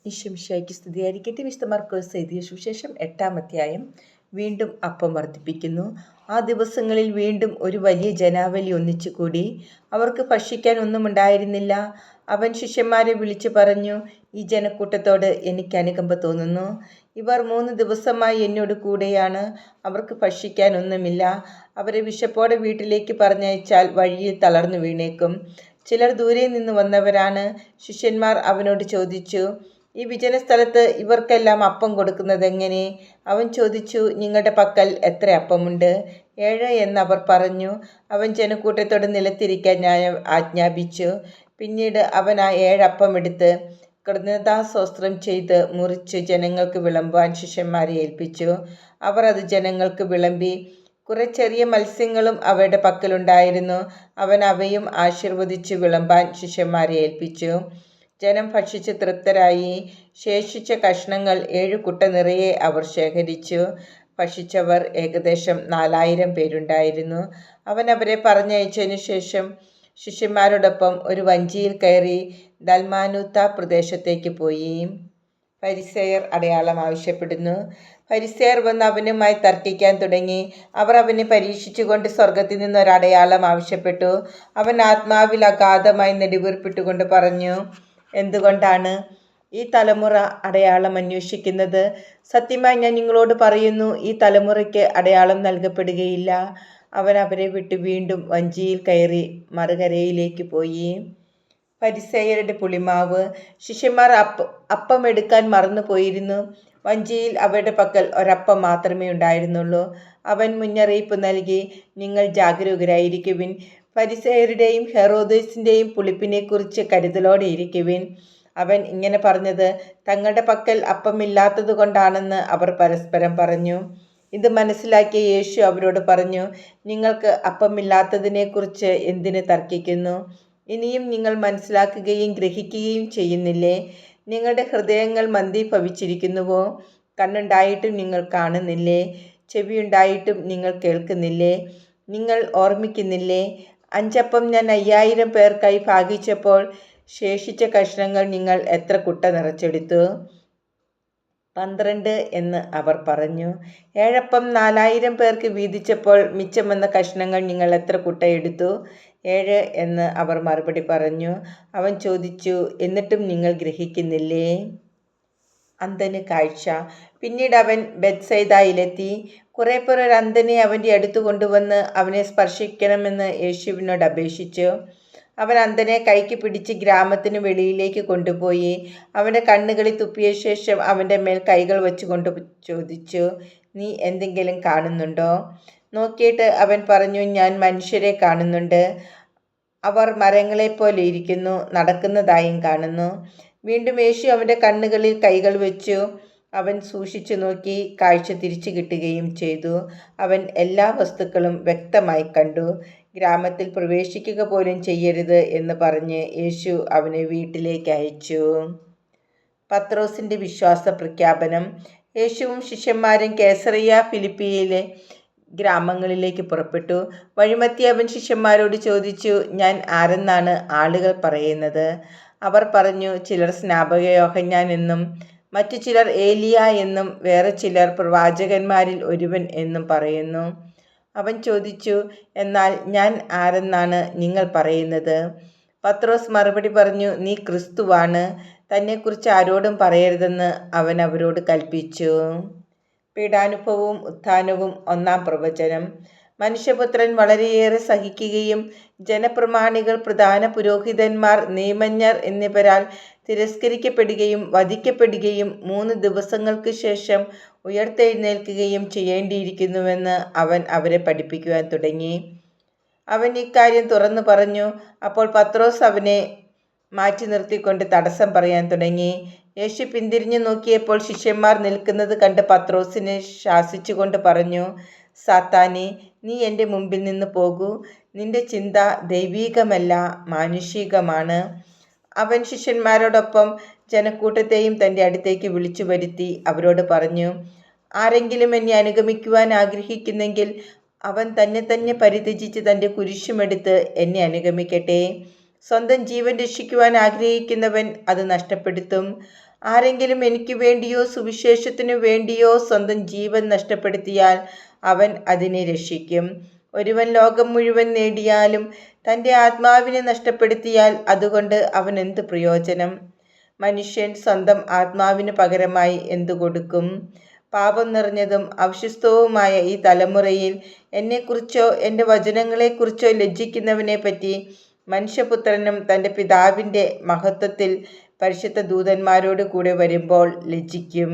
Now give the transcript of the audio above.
ഈശോമിശിഹായ്ക്ക് സ്തുതിയായിരിക്കട്ടെ. വിശുദ്ധ മർക്കോസ് എഴുതിയ സുവിശേഷം 8-ാം അധ്യായം. വീണ്ടും അപ്പം വർദ്ധിപ്പിക്കുന്നു. ആ ദിവസങ്ങളിൽ വീണ്ടും ഒരു വലിയ ജനാവലി ഒന്നിച്ചുകൂടി. അവർക്ക് ഭക്ഷിക്കാൻ ഒന്നും ഉണ്ടായിരുന്നില്ല. അവൻ ശിഷ്യന്മാരെ വിളിച്ചു പറഞ്ഞു, ഈ ജനക്കൂട്ടത്തോട് എനിക്ക് അനുകമ്പ തോന്നുന്നു. ഇവർ 3 ദിവസമായി എന്നോട് കൂടെയാണ്. അവർക്ക് ഭക്ഷിക്കാൻ ഒന്നുമില്ല. അവരെ വിശപ്പോടെ വീട്ടിലേക്ക് പറഞ്ഞയച്ചാൽ വഴിയിൽ തളർന്നു വീണേക്കും. ചിലർ ദൂരെ നിന്ന് വന്നവരാണ്. ശിഷ്യന്മാർ അവനോട് ചോദിച്ചു, ഈ വിജനസ്ഥലത്ത് ഇവർക്കെല്ലാം അപ്പം കൊടുക്കുന്നത് എങ്ങനെ? അവൻ ചോദിച്ചു, നിങ്ങളുടെ പക്കൽ എത്ര അപ്പമുണ്ട്? 7 എന്നവർ പറഞ്ഞു. അവൻ ജനക്കൂട്ടത്തോട് നിലത്തിരിക്കാൻ ആജ്ഞാപിച്ചു. പിന്നീട് അവൻ ആ 7 അപ്പം എടുത്ത് കൃതജ്ഞതാസ്തോത്രം ചെയ്ത് മുറിച്ച് ജനങ്ങൾക്ക് വിളമ്പാൻ ശിഷ്യന്മാരെ ഏൽപ്പിച്ചു. അവർ അത് ജനങ്ങൾക്ക് വിളമ്പി. കുറെ ചെറിയ മത്സ്യങ്ങളും അവരുടെ പക്കലുണ്ടായിരുന്നു. അവൻ അവയും ആശീർവദിച്ച് വിളമ്പാൻ ശിഷ്യന്മാരെ ഏൽപ്പിച്ചു. ജനം ഭക്ഷിച്ച് തൃപ്തരായി. ശേഷിച്ച കഷ്ണങ്ങൾ 7 കുട്ട നിറയെ അവർ ശേഖരിച്ചു. ഭക്ഷിച്ചവർ ഏകദേശം 4000 പേരുണ്ടായിരുന്നു. അവൻ അവരെ പറഞ്ഞയച്ചതിനു ശേഷം ശിഷ്യന്മാരോടൊപ്പം ഒരു വഞ്ചിയിൽ കയറി ദൽമാനൂത്ത പ്രദേശത്തേക്ക് പോയി. ഫരിസേയർ അടയാളം ആവശ്യപ്പെടുന്നു. ഫരിസേയർ വന്ന് അവനുമായി തർക്കിക്കാൻ തുടങ്ങി. അവർ അവനെ പരീക്ഷിച്ചുകൊണ്ട് സ്വർഗത്തിൽ നിന്ന് ഒരടയാളം ആവശ്യപ്പെട്ടു. അവൻ ആത്മാവിൽ അഗാധമായി നെടുവീർപ്പിട്ടുകൊണ്ട് പറഞ്ഞു, എന്തുകൊണ്ടാണ് ഈ തലമുറ അടയാളം അന്വേഷിക്കുന്നത്? സത്യമായി ഞാൻ നിങ്ങളോട് പറയുന്നു, ഈ തലമുറയ്ക്ക് അടയാളം നൽകപ്പെടുകയില്ല. അവൻ അവരെ വിട്ട് വീണ്ടും വഞ്ചിയിൽ കയറി മറുകരയിലേക്ക് പോയി. ഫരിസേയരുടെ പുളിമാവ്. ശിഷ്യന്മാർ അപ്പം എടുക്കാൻ മറന്നു പോയിരുന്നു. വഞ്ചിയിൽ അവരുടെ പക്കൽ ഒരപ്പം മാത്രമേ ഉണ്ടായിരുന്നുള്ളൂ. അവൻ മുന്നറിയിപ്പ് നൽകി, നിങ്ങൾ ജാഗരൂകരായിരിക്കുവിൻ. ഫരിസേയരുടെയും ഹെറോദേസിൻ്റെയും പുളിപ്പിനെക്കുറിച്ച് കരുതലോടെ ഇരിക്കുവിൻ. അവൻ ഇങ്ങനെ പറഞ്ഞത് തങ്ങളുടെ പക്കൽ അപ്പമില്ലാത്തത് കൊണ്ടാണെന്ന് അവർ പരസ്പരം പറഞ്ഞു. ഇത് മനസ്സിലാക്കിയ യേശു അവരോട് പറഞ്ഞു, നിങ്ങൾക്ക് അപ്പമില്ലാത്തതിനെക്കുറിച്ച് എന്തിന് തർക്കിക്കുന്നു? ഇനിയും നിങ്ങൾ മനസ്സിലാക്കുകയും ഗ്രഹിക്കുകയും ചെയ്യുന്നില്ലേ? നിങ്ങളുടെ ഹൃദയങ്ങൾ മന്ദീഭവിച്ചിരിക്കുന്നുവോ? കണ്ണുണ്ടായിട്ടും നിങ്ങൾ കാണുന്നില്ലേ? ചെവിയുണ്ടായിട്ടും നിങ്ങൾ കേൾക്കുന്നില്ലേ? നിങ്ങൾ ഓർമ്മിക്കുന്നില്ലേ? 5 അപ്പം ഞാൻ 5000 പേർക്കായി ഭാഗിച്ചപ്പോൾ ശേഷിച്ച കഷ്ണങ്ങൾ നിങ്ങൾ എത്ര കുട്ട നിറച്ചെടുത്തു? 12 എന്ന് അവർ പറഞ്ഞു. 7 അപ്പം 4000 പേർക്ക് വീതിച്ചപ്പോൾ മിച്ചം വന്ന കഷ്ണങ്ങൾ നിങ്ങൾ എത്ര കുട്ട എടുത്തു? 7 എന്ന് അവർ മറുപടി പറഞ്ഞു. അവൻ ചോദിച്ചു, എന്നിട്ടും നിങ്ങൾ ഗ്രഹിക്കുന്നില്ലേ? അന്ധന് കാഴ്ച. പിന്നീട് അവൻ ബെത്സൈദയിലെത്തി. കുറെ പേർ ഒരു അന്ധനെ അവൻ്റെ അടുത്ത് കൊണ്ടുവന്ന് അവനെ സ്പർശിക്കണമെന്ന് യേശുവിനോട് അപേക്ഷിച്ചു. അവൻ അന്ധനെ കൈക്ക് പിടിച്ച് ഗ്രാമത്തിന് വെളിയിലേക്ക് കൊണ്ടുപോയി. അവൻ്റെ കണ്ണുകളിൽ തുപ്പിയ ശേഷം അവൻ്റെ മേൽ കൈകൾ വെച്ചുകൊണ്ട് ചോദിച്ചു, നീ എന്തെങ്കിലും കാണുന്നുണ്ടോ? നോക്കിയിട്ട് അവൻ പറഞ്ഞു, ഞാൻ മനുഷ്യരെ കാണുന്നുണ്ട്. അവർ മരങ്ങളെപ്പോലെ ഇരിക്കുന്നു, നടക്കുന്നതായും കാണുന്നു. വീണ്ടും യേശു അവൻ്റെ കണ്ണുകളിൽ കൈകൾ വെച്ചു. അവൻ സൂക്ഷിച്ചു നോക്കി, കാഴ്ച തിരിച്ചു കിട്ടുകയും ചെയ്തു. അവൻ എല്ലാ വസ്തുക്കളും വ്യക്തമായി കണ്ടു. ഗ്രാമത്തിൽ പ്രവേശിക്കുക പോലും ചെയ്യരുത് എന്ന് പറഞ്ഞ് യേശു അവനെ വീട്ടിലേക്ക് അയച്ചു. പത്രോസിൻ്റെ വിശ്വാസ പ്രഖ്യാപനം. യേശുവും ശിഷ്യന്മാരും കേസറിയ ഫിലിപ്പിയിലെ ഗ്രാമങ്ങളിലേക്ക് പുറപ്പെട്ടു. വഴിമധ്യേ അവൻ ശിഷ്യന്മാരോട് ചോദിച്ചു, ഞാൻ ആരെന്നാണ് ആളുകൾ പറയുന്നത്? അവർ പറഞ്ഞു, ചിലർ സ്നാപക യോഹന്നാൻ എന്നും മറ്റു ചിലർ ഏലിയ എന്നും വേറെ ചിലർ പ്രവാചകന്മാരിൽ ഒരുവൻ എന്നും പറയുന്നു. അവൻ ചോദിച്ചു, എന്നാൽ ഞാൻ ആരെന്നാണ് നിങ്ങൾ പറയുന്നത്? പത്രോസ് മറുപടി പറഞ്ഞു, നീ ക്രിസ്തുവാണ്. തന്നെക്കുറിച്ച് ആരോടും പറയരുതെന്ന് അവൻ അവരോട് കൽപ്പിച്ചു. പീഡാനുഭവവും ഉത്ഥാനവും. 1-ാം പ്രവചനം. മനുഷ്യപുത്രൻ വളരെയേറെ സഹിക്കുകയും ജനപ്രമാണികൾ, പ്രധാന പുരോഹിതന്മാർ, നിയമജ്ഞർ എന്നിവരാൽ തിരസ്കരിക്കപ്പെടുകയും വധിക്കപ്പെടുകയും 3 ദിവസങ്ങൾക്ക് ശേഷം ഉയർത്തെഴുന്നേൽക്കുകയും ചെയ്യേണ്ടിയിരിക്കുന്നുവെന്ന് അവൻ അവരെ പഠിപ്പിക്കുവാൻ തുടങ്ങി. അവൻ ഇക്കാര്യം തുറന്നു പറഞ്ഞു. അപ്പോൾ പത്രോസ് അവനെ മാറ്റി നിർത്തിക്കൊണ്ട് തടസ്സം പറയാൻ തുടങ്ങി. യേശു പിന്തിരിഞ്ഞു നോക്കിയപ്പോൾ ശിഷ്യന്മാർ നിൽക്കുന്നത് കണ്ട് പത്രോസിനെ ശാസിച്ചുകൊണ്ട് പറഞ്ഞു, സാത്താനേ, നീ എൻ്റെ മുമ്പിൽ നിന്ന് പോകൂ. നിന്റെ ചിന്ത ദൈവീകമല്ല, മാനുഷികമാണ്. അവൻ ശിഷ്യന്മാരോടൊപ്പം ജനക്കൂട്ടത്തെയും തൻ്റെ അടുത്തേക്ക് വിളിച്ചു വരുത്തി അവരോട് പറഞ്ഞു, ആരെങ്കിലും എന്നെ അനുഗമിക്കുവാൻ ആഗ്രഹിക്കുന്നെങ്കിൽ അവൻ തന്നെ പരിത്യജിച്ച് തൻ്റെ കുരിശുമെടുത്ത് എന്നെ അനുഗമിക്കട്ടെ. സ്വന്തം ജീവൻ രക്ഷിക്കുവാൻ ആഗ്രഹിക്കുന്നവൻ അത് നഷ്ടപ്പെടുത്തും. ആരെങ്കിലും എനിക്ക് വേണ്ടിയോ സുവിശേഷത്തിനു വേണ്ടിയോ സ്വന്തം ജീവൻ നഷ്ടപ്പെടുത്തിയാൽ അവൻ അതിനെ രക്ഷിക്കും. ഒരുവൻ ലോകം മുഴുവൻ നേടിയാലും തൻ്റെ ആത്മാവിനെ നഷ്ടപ്പെടുത്തിയാൽ അതുകൊണ്ട് അവൻ എന്ത് പ്രയോജനം? മനുഷ്യൻ സ്വന്തം ആത്മാവിന് പകരമായി എന്തു കൊടുക്കും? പാപം നിറഞ്ഞതും അവിശ്വസ്തവുമായ ഈ തലമുറയിൽ എന്നെക്കുറിച്ചോ എൻ്റെ വചനങ്ങളെക്കുറിച്ചോ ലജ്ജിക്കുന്നവനെ പറ്റി മനുഷ്യപുത്രനും തൻ്റെ പിതാവിൻ്റെ മഹത്വത്തിൽ പരിശുദ്ധ ദൂതന്മാരോട് കൂടെ വരുമ്പോൾ ലജ്ജിക്കും.